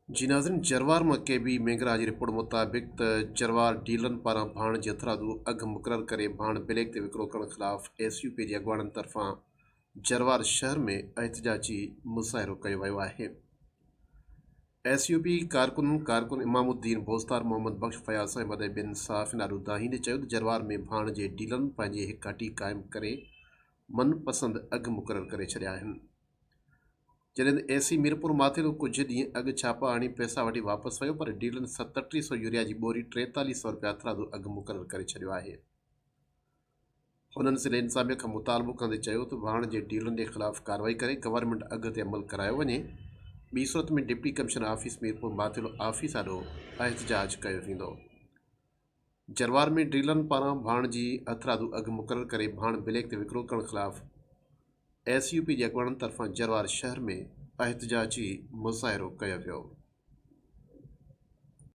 जी नाज़रीन, जरवार मां केबी मेंगरा जी रिपोर्ट मुताबिक़ जरवार डीलरनि पारां भाण जे हथरादू अघु मुक़ररु करे भाण ब्लैक ते विकिरो करण ख़िलाफ़ SUP जे अॻुवाणनि तरफ़ां जरवार शहर में एहतिजाजी मुज़ाहिरो कयो वियो आहे। SUP कारकुन इमामुद्दीन बोस्तार, मोहम्मद बख्श, फयाज़ अहमद ऐं बिन साफ़ नारूदाही ने चयो त जरवार में भाण जे डीलरनि पंहिंजी हिक हटी क़ाइमु करे मनपसंद अघु मुक़ररु करे छॾिया आहिनि। जॾहिं AC मीरपुर माथिरो कुझु ॾींहं अॻु छापा हणी पैसा वठी वापसि वियो, पर डीलरनि 3700 यूरिया जी ॿोरी 4300 रुपया हथरादू अघु मुक़ररु करे छॾियो आहे। हुननि ज़िले इंतिज़ामिया खां मुतालबो कंदे चयो त भाण जे डीलरनि जे ख़िलाफ़ कार्रवाई करे गवर्नमेंट अघ ते अमल करायो वञे। ॿी सूरत में deputy commissioner office Mirpur Mathelo office आॾो एहतिजाज कयो वेंदो। जरवार में डीलरनि पारां भाण जी हथरादू अघु मुक़ररु करे भाण ब्लैक ते विकिरो करण ख़िलाफ़ SUP जे अॻुवाणनि तरफ़ां जरवार शहर में एहतिजाजी मुज़ाहिरो कयो वियो।